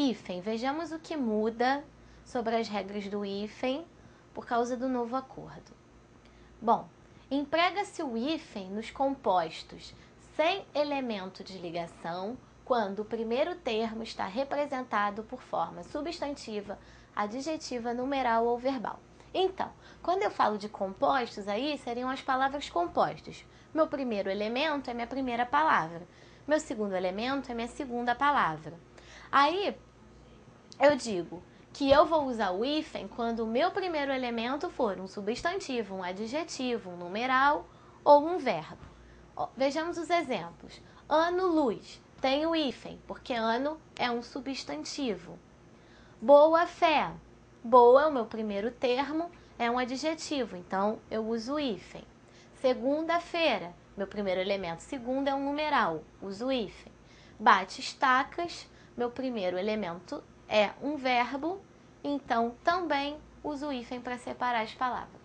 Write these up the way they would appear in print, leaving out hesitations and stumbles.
hífen. Vejamos o que muda sobre as regras do hífen por causa do novo acordo. Bom, emprega-se o hífen nos compostos sem elemento de ligação quando o primeiro termo está representado por forma substantiva, adjetiva, numeral ou verbal. Então, quando eu falo de compostos, aí seriam as palavras compostas. Meu primeiro elemento é minha primeira palavra. Meu segundo elemento é minha segunda palavra. Aí, eu digo que eu vou usar o hífen quando o meu primeiro elemento for um substantivo, um adjetivo, um numeral ou um verbo. Vejamos os exemplos. Ano-luz tem o hífen, porque ano é um substantivo. Boa-fé. Boa é o meu primeiro termo, é um adjetivo, então eu uso o hífen. Segunda-feira, meu primeiro elemento segundo é um numeral, uso o hífen. Bate-estacas, meu primeiro elemento é um verbo, então também uso o hífen para separar as palavras.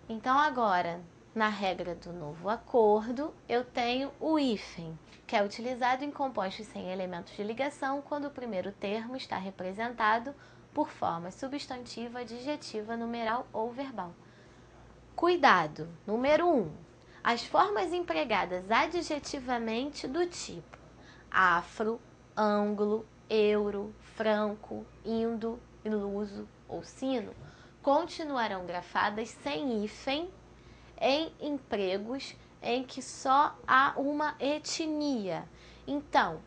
Então agora, na regra do novo acordo, eu tenho o hífen, que é utilizado em compostos sem elementos de ligação quando o primeiro termo está representado por forma substantiva, adjetiva, numeral ou verbal. Cuidado! Número 1. As formas empregadas adjetivamente do tipo afro, ângulo, euro, franco, indo, iluso ou sino continuarão grafadas sem hífen em empregos em que só há uma etnia. Então,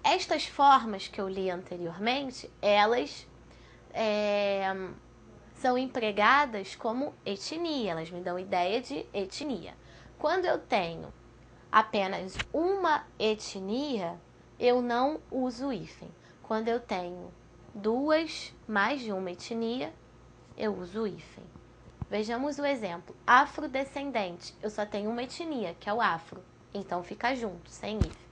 estas formas que eu li anteriormente, elas são empregadas como etnia, elas me dão ideia de etnia. Quando eu tenho apenas uma etnia, eu não uso hífen. Quando eu tenho mais de uma etnia, eu uso hífen. Vejamos o exemplo. Afrodescendente. Eu só tenho uma etnia, que é o afro. Então fica junto, sem hífen.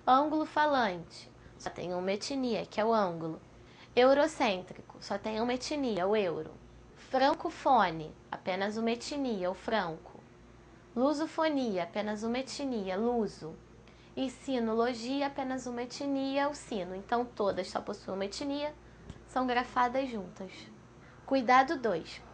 Ângulo falante. Só tenho uma etnia, que é o ângulo. Eurocêntrico. Só tenho uma etnia, o euro. Francofone. Apenas uma etnia, o franco. Lusofonia. Apenas uma etnia, luso. E sinologia. Apenas uma etnia, o sino. Então todas só possuem uma etnia, são grafadas juntas. Cuidado 2.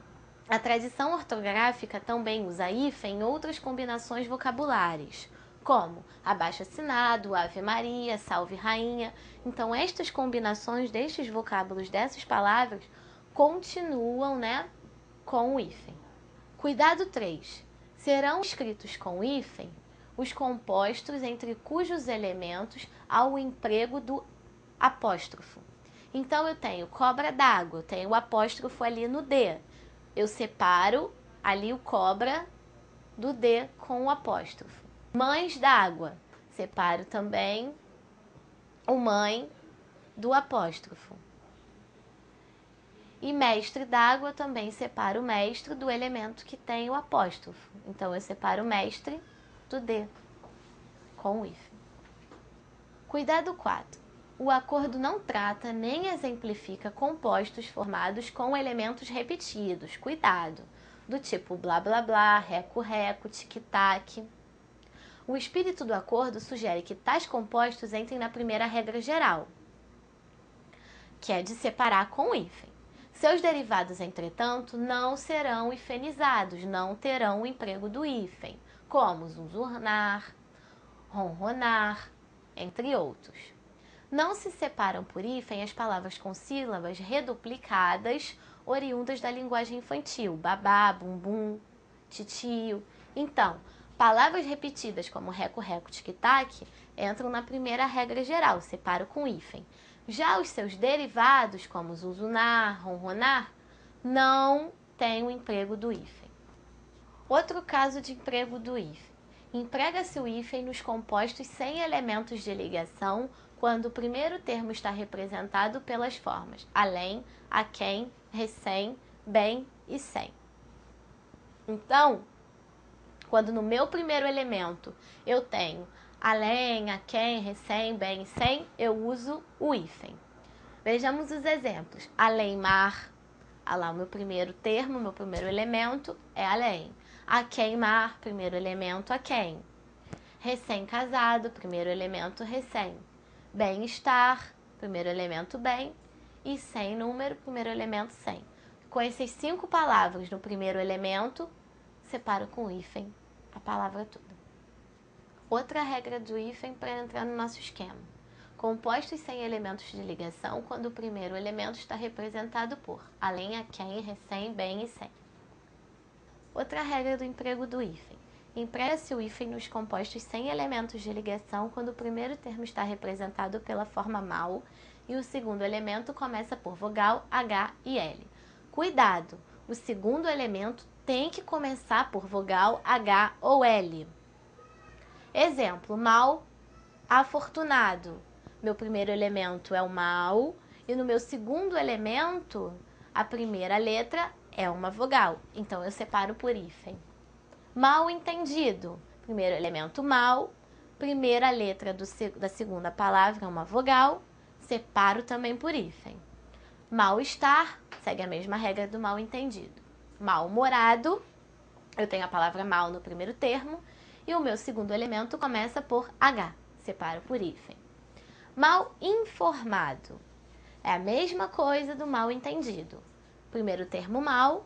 A tradição ortográfica também usa hífen em outras combinações vocabulares, como abaixo-assinado, Ave Maria, Salve Rainha. Então, estas combinações destes vocábulos, dessas palavras, continuam, com o hífen. Cuidado 3. Serão escritos com hífen os compostos entre cujos elementos há o emprego do apóstrofo. Então, eu tenho cobra d'água, eu tenho o apóstrofo ali no D. Eu separo ali o cobra do D com o apóstrofo. Mães d'água. Separo também o mãe do apóstrofo. E mestre d'água, também separo o mestre do elemento que tem o apóstrofo. Então, eu separo o mestre do D com o hífen. Cuidado 4. O acordo não trata nem exemplifica compostos formados com elementos repetidos. Cuidado! Do tipo blá blá blá, reco reco, tic-tac. O espírito do acordo sugere que tais compostos entrem na primeira regra geral, que é de separar com hífen. Seus derivados, entretanto, não serão hifenizados, não terão o emprego do hífen, como zunzurnar, ronronar, entre outros. Não se separam por hífen as palavras com sílabas reduplicadas oriundas da linguagem infantil, babá, bumbum, titio. Então, palavras repetidas como reco-reco, tic-tac entram na primeira regra geral, separo com hífen. Já os seus derivados, como zuzunar, ronronar, não têm o emprego do hífen. Outro caso de emprego do hífen. Emprega-se o hífen nos compostos sem elementos de ligação quando o primeiro termo está representado pelas formas além, aquém, recém, bem e sem. Então, quando no meu primeiro elemento eu tenho além, aquém, recém, bem e sem, eu uso o hífen. Vejamos os exemplos. Além-mar, lá o meu primeiro termo, meu primeiro elemento é além. Aquém-mar, primeiro elemento aquém. Recém-casado, primeiro elemento recém. Bem-estar, primeiro elemento bem, e sem número, primeiro elemento sem. Com essas 5 palavras no primeiro elemento, separo com hífen a palavra toda. Outra regra do hífen para entrar no nosso esquema. Compostos sem elementos de ligação quando o primeiro elemento está representado por além, a quem, recém, bem e sem. Outra regra do emprego do hífen. Emprega-se o hífen nos compostos sem elementos de ligação quando o primeiro termo está representado pela forma mal e o segundo elemento começa por vogal, H e L. Cuidado! O segundo elemento tem que começar por vogal, H ou L. Exemplo, mal, afortunado. Meu primeiro elemento é o mal e no meu segundo elemento, a primeira letra é uma vogal. Então, eu separo por hífen. Mal entendido. Primeiro elemento mal, primeira letra da segunda palavra é uma vogal, separo também por hífen. Mal-estar, segue a mesma regra do mal entendido. Mal-humorado, eu tenho a palavra mal no primeiro termo e o meu segundo elemento começa por H, separo por hífen. Mal informado, é a mesma coisa do mal entendido. Primeiro termo mal,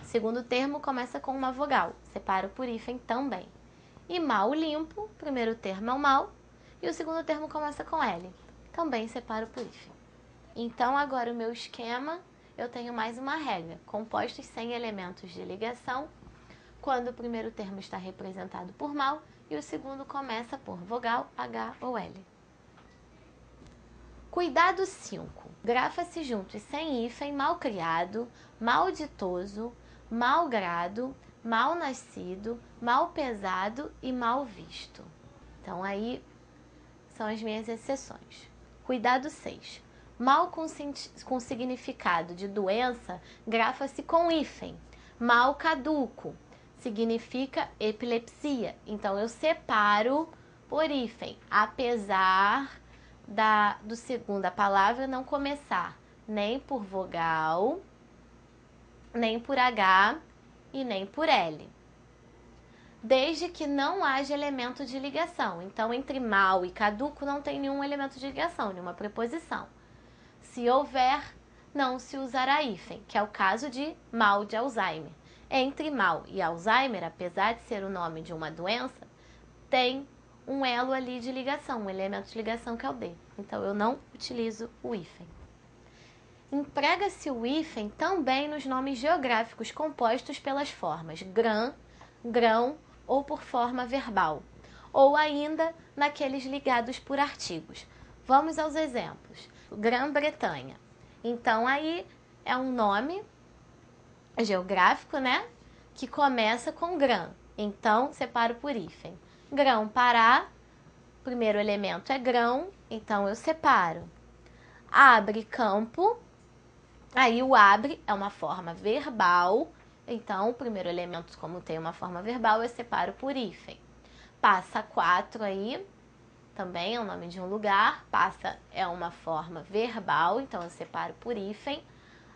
segundo termo começa com uma vogal, separo por hífen também. E mal limpo, primeiro termo é o mal e o segundo termo começa com L, também separo por hífen. Então, agora o meu esquema, eu tenho mais uma regra. Compostos sem elementos de ligação, quando o primeiro termo está representado por mal e o segundo começa por vogal, H ou L. Cuidado 5. Grafa-se juntos sem hífen, mal criado, mal ditoso, mal grado, mal nascido, mal pesado e mal visto. Então, aí são as minhas exceções. Cuidado 6. Mal com significado de doença, grafa-se com hífen. Mal caduco, significa epilepsia. Então, eu separo por hífen, apesar do segunda palavra não começar nem por vogal, nem por H e nem por L. Desde que não haja elemento de ligação. Então, entre mal e caduco não tem nenhum elemento de ligação, nenhuma preposição. Se houver, não se usará hífen, que é o caso de mal de Alzheimer. Entre mal e Alzheimer, apesar de ser o nome de uma doença, tem um elo ali de ligação, um elemento de ligação que é o D. Então, eu não utilizo o hífen. Emprega-se o hífen também nos nomes geográficos compostos pelas formas grã, grão ou por forma verbal, ou ainda naqueles ligados por artigos. Vamos aos exemplos. Grã-Bretanha. Então, aí é um nome geográfico, né? Que começa com grã. Então, separo por hífen. Grão-Pará, primeiro elemento é grão, então eu separo. Abre-campo, aí o abre é uma forma verbal, então o primeiro elemento, como tem uma forma verbal, eu separo por hífen. Passa 4 aí, também é o nome de um lugar, passa é uma forma verbal, então eu separo por hífen.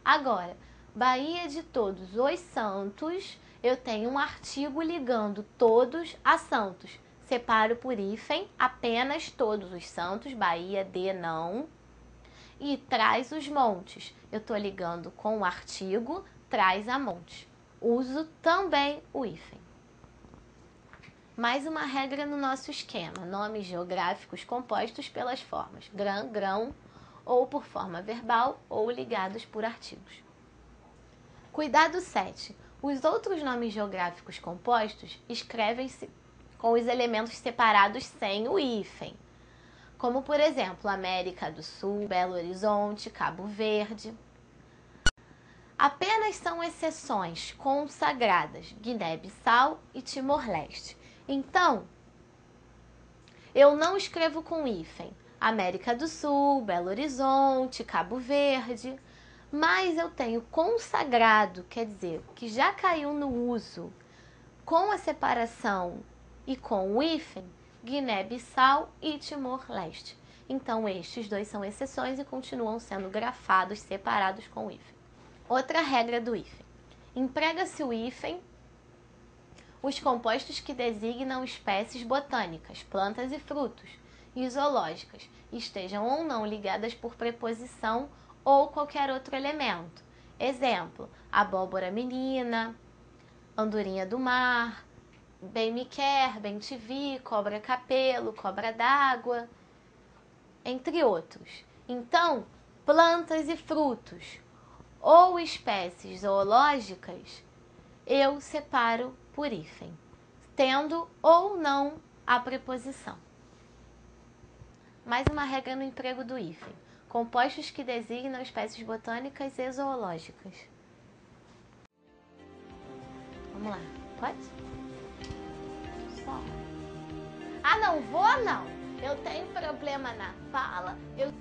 Agora, Bahia de Todos os Santos, eu tenho um artigo ligando todos a Santos. Separo por hífen apenas todos os santos, Bahia de não. E traz os montes. Eu estou ligando com o artigo, traz a monte. Uso também o hífen. Mais uma regra no nosso esquema. Nomes geográficos compostos pelas formas grã, grão, ou por forma verbal, ou ligados por artigos. Cuidado 7. Os outros nomes geográficos compostos escrevem-se com os elementos separados sem o hífen. Como, por exemplo, América do Sul, Belo Horizonte, Cabo Verde. Apenas são exceções consagradas Guiné-Bissau e Timor-Leste. Então, eu não escrevo com hífen América do Sul, Belo Horizonte, Cabo Verde, mas eu tenho consagrado, quer dizer, que já caiu no uso com a separação e com o hífen, Guiné-Bissau e Timor-Leste. Então, estes dois são exceções e continuam sendo grafados, separados com o hífen. Outra regra do hífen. Emprega-se o hífen os compostos que designam espécies botânicas, plantas e frutos, e zoológicas, estejam ou não ligadas por preposição ou qualquer outro elemento. Exemplo, abóbora menina, andorinha do mar, bem me quer, bem te vi, cobra capelo, cobra d'água, entre outros. Então, plantas e frutos ou espécies zoológicas, eu separo por hífen, tendo ou não a preposição. Mais uma regra no emprego do hífen: compostos que designam espécies botânicas e zoológicas. Vamos lá, pode? Só. Ah, não vou não. Eu tenho problema na fala, eu